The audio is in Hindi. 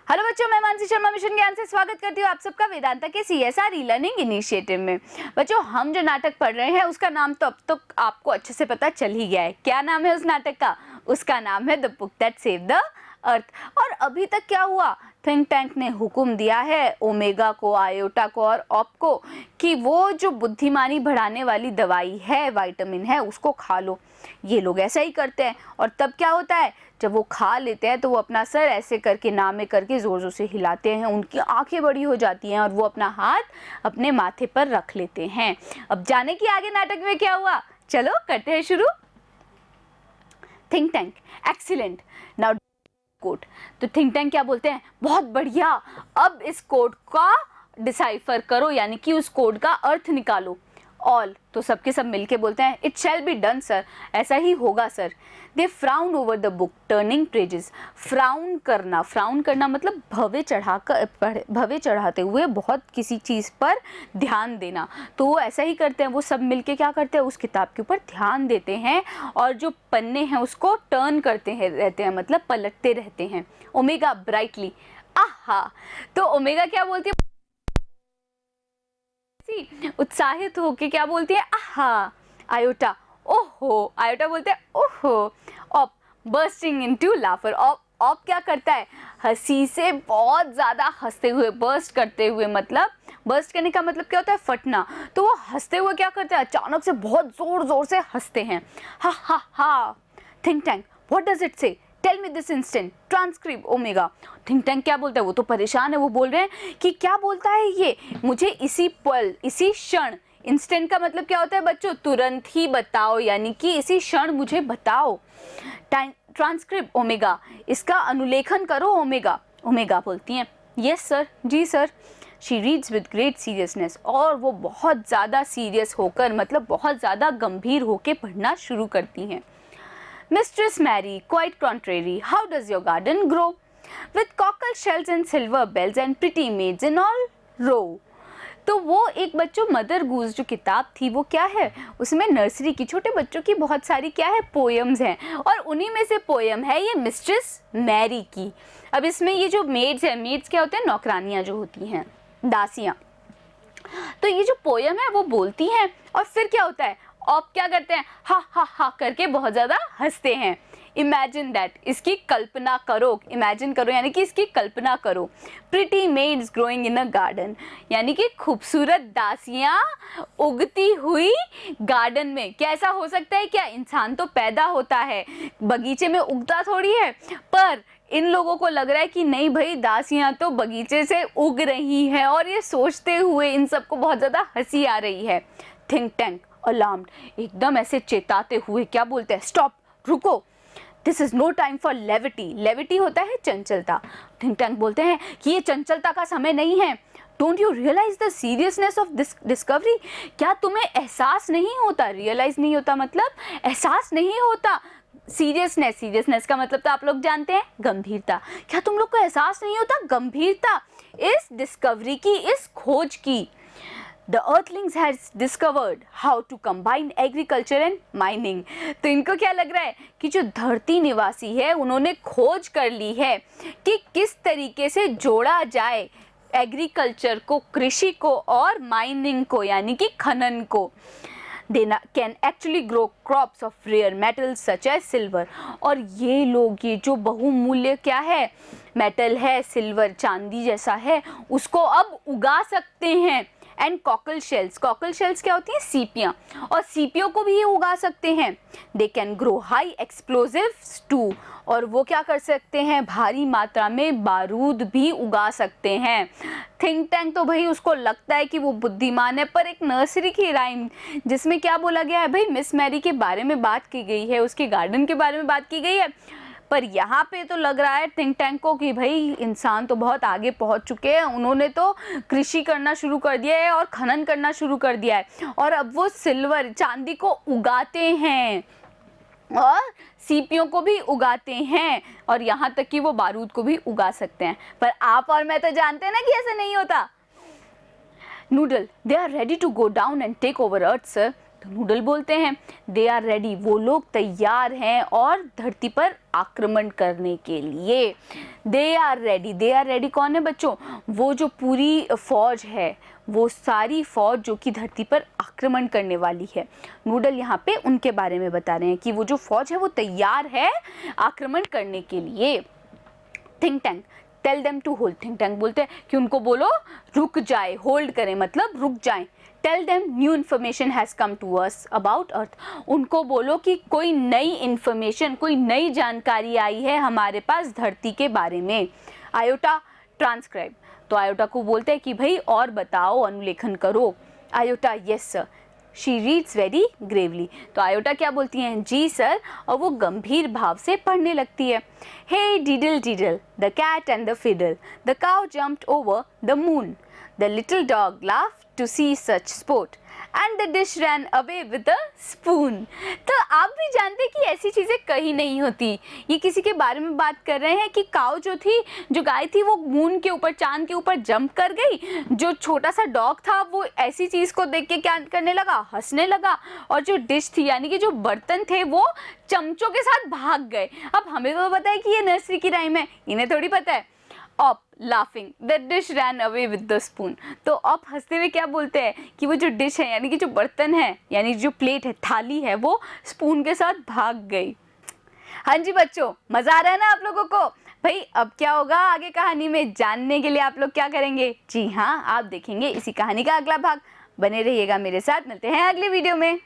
हेलो बच्चों, मैं मानसी शर्मा मिशन ज्ञान से स्वागत करती हूँ आप सबका वेदांता के CSR ई लर्निंग इनिशिएटिव में। बच्चों, हम जो नाटक पढ़ रहे हैं उसका नाम तो अब तक आपको अच्छे से पता चल ही गया है। क्या नाम है उस नाटक का? उसका नाम है the book that saved the earth. और अभी तक क्या हुआ? थिंक टैंक ने हुक्म दिया है ओमेगा को, आयोटा को और ऑप को कि वो जो बुद्धिमानी बढ़ाने वाली दवाई है, विटामिन है, उसको खा लो। ये लोग ऐसा ही करते हैं और तब क्या होता है, जब वो खा लेते हैं तो वो अपना सर ऐसे करके नामे करके ज़ोर ज़ोर से हिलाते हैं, उनकी आंखें बड़ी हो जाती हैं और वो अपना हाथ अपने माथे पर रख लेते हैं। अब जाने की आगे नाटक में क्या हुआ, चलो करते हैं शुरू। Think tank, excellent. Now code. तो थिंक टैंक क्या बोलते हैं? बहुत बढ़िया, अब इस कोड का डिसाइफर करो, यानी कि उस कोड का अर्थ निकालो। ऑल, तो सबके सब मिलके बोलते हैं it shall be done sir, ऐसा ही होगा sir. They frown over the book turning pages. Frown करना मतलब भवे चढ़ाते हुए बहुत किसी चीज़ पर ध्यान देना। तो वो ऐसा ही करते हैं, वो सब मिलके क्या करते हैं, उस किताब के ऊपर ध्यान देते हैं और जो पन्ने हैं उसको टर्न करते हैं रहते हैं, मतलब पलटते रहते हैं। ओमेगा ब्राइटली, आहा। तो ओमेगा क्या बोलती है? उत्साहित होके क्या बोलती है? आहा। आयोटा, ओहो। आयोटा बोलते हैं ओहो। Op, bursting into लाफर। ऑप क्या करता है? हंसी से बहुत ज़्यादा हंसते हुए, बर्स्ट करते हुए, मतलब बर्स्ट करने का मतलब क्या होता है? फटना। तो वो हंसते हुए क्या करते हैं? अचानक से बहुत ज़ोर ज़ोर से हंसते हैं। हा हा हा। Think tank, what does it say? Tell me this instant. Transcribe omega. Think tank क्या बोलता है? वो तो परेशान है, वो बोल रहे हैं कि क्या बोलता है ये, मुझे इसी पल, इसी क्षण। इंस्टेंट का मतलब क्या होता है बच्चों? तुरंत ही बताओ, यानी कि इसी क्षण मुझे बताओ। ट्रांसक्रिब ओमेगा, इसका अनुलेखन करो ओमेगा। ओमेगा बोलती हैं यस सर, जी sir. She reads with great seriousness, और वो बहुत ज़्यादा सीरियस होकर, मतलब बहुत ज़्यादा गंभीर होकर पढ़ना शुरू करती हैं। Mistress Mary, quite contrary, how does your garden grow? With cockle shells and silver bells and pretty maids in all row. तो वो एक बच्चों मदर गूज जो किताब थी वो क्या है, उसमें नर्सरी की छोटे बच्चों की बहुत सारी क्या है, पोएम्स हैं, और उन्हीं में से पोएम है ये मिस्ट्रेस मैरी की। अब इसमें ये जो मेड्स हैं, मेड्स क्या होते हैं? नौकरानियाँ जो होती हैं, दासियाँ। तो ये जो पोएम है वो बोलती हैं और फिर क्या होता है, ऑप क्या करते हैं? हा हा हा करके बहुत ज़्यादा हंसते हैं। इमेजिन दैट, इसकी कल्पना करो, इमेजिन करो यानी कि इसकी कल्पना करो। Pretty maids growing in a garden, यानी कि खूबसूरत दासियाँ उगती हुई गार्डन में। क्या ऐसा हो सकता है क्या? इंसान तो पैदा होता है, बगीचे में उगता थोड़ी है, पर इन लोगों को लग रहा है कि नहीं भाई, दासियाँ तो बगीचे से उग रही हैं, और ये सोचते हुए इन सबको बहुत ज़्यादा हंसी आ रही है। थिंक टैंक अलार्म्ड, एकदम ऐसे चेताते हुए क्या बोलते हैं? स्टॉप, रुको, this is no time for levity. Levity होता है चंचलता। थिंक टैंक बोलते हैं कि ये चंचलता का समय नहीं है। Don't you realise the seriousness of this discovery? क्या तुम्हें एहसास नहीं होता? रियलाइज नहीं होता मतलब एहसास नहीं होता। सीरियसनेस, सीरियसनेस का मतलब तो आप लोग जानते हैं, गंभीरता। क्या तुम लोग को एहसास नहीं होता गंभीरता इस डिस्कवरी की, इस खोज की? The earthlings has discovered how to combine agriculture and mining. तो इनको क्या लग रहा है कि जो धरती निवासी है उन्होंने खोज कर ली है कि किस तरीके से जोड़ा जाए एग्रीकल्चर को, कृषि को, और माइनिंग को यानी कि खनन को। They can actually grow crops of rare metals such as silver. और ये लोग, ये जो बहुमूल्य क्या है, मेटल है, सिल्वर, चांदी जैसा है, उसको अब उगा सकते हैं। And cockle shells, cockle shells क्या होती हैं? सीपियाँ, और सीपियों को भी ये उगा सकते हैं। They can grow high explosives too, और वो क्या कर सकते हैं? भारी मात्रा में बारूद भी उगा सकते हैं। थिंक टैंक तो भाई उसको लगता है कि वो बुद्धिमान है, पर एक नर्सरी की राइम जिसमें क्या बोला गया है भाई, मिस मैरी के बारे में बात की गई है, उसके गार्डन के बारे में बात की गई है, पर यहाँ पे तो लग रहा है थिंक टैंक को कि भाई इंसान तो बहुत आगे पहुँच चुके हैं, उन्होंने तो कृषि करना शुरू कर दिया है और खनन करना शुरू कर दिया है, और अब वो सिल्वर, चांदी को उगाते हैं और सीपियों को भी उगाते हैं, और यहाँ तक कि वो बारूद को भी उगा सकते हैं। पर आप और मैं तो जानते हैं ना कि ऐसा नहीं होता। Noodle, they are ready to go down and take over Earth sir. तो नूडल बोलते हैं दे आर रेडी, वो लोग तैयार हैं और धरती पर आक्रमण करने के लिए। दे आर रेडी कौन है बच्चों? वो जो पूरी फौज है, वो सारी फौज जो कि धरती पर आक्रमण करने वाली है। नूडल यहाँ पे उनके बारे में बता रहे हैं कि वो जो फौज है वो तैयार है आक्रमण करने के लिए। Think tank, tell them to hold, think tank बोलते हैं कि उनको बोलो रुक जाए, होल्ड करें मतलब रुक जाएं। Tell them new information has come to us about earth, उनको बोलो कि कोई नई इन्फॉर्मेशन, कोई नई जानकारी आई है हमारे पास धरती के बारे में। आयोटा ट्रांसक्राइब, तो आयोटा को बोलते हैं कि भाई और बताओ, अनुलेखन करो। Iota yes sir, she reads very Gravely, तो आयोटा क्या बोलती हैं? जी सर, और वो गंभीर भाव से पढ़ने लगती है। Hey diddle diddle, the cat and the fiddle, the cow jumped over the moon, the little dog laughed to see such sport and the dish ran away with a spoon. तो आप भी जानते हैं कि ऐसी चीज़ें कहीं नहीं होती। ये किसी के बारे में बात कर रहे हैं कि काऊ जो थी, जो गाय थी, वो मून के ऊपर, चांद के ऊपर जंप कर गई। जो छोटा सा डॉग था वो ऐसी चीज़ को देख के क्या करने लगा? हंसने लगा। और जो डिश थी यानी कि जो बर्तन थे वो चमचों के साथ भाग गए। अब हमें तो पता है कि ये नर्सरी की राइम है, इन्हें थोड़ी पता है। Op laughing, the dish ran away with the spoon, तो ऑप हंसते हुए क्या बोलते हैं कि वो जो डिश है यानी कि जो बर्तन है, यानी जो प्लेट है, थाली है, वो स्पून के साथ भाग गई। हाँ जी बच्चों, मज़ा आ रहा है ना आप लोगों को? भाई अब क्या होगा आगे कहानी में, जानने के लिए आप लोग क्या करेंगे? जी हाँ, आप देखेंगे इसी कहानी का अगला भाग। बने रहिएगा मेरे साथ, मिलते हैं अगली वीडियो में।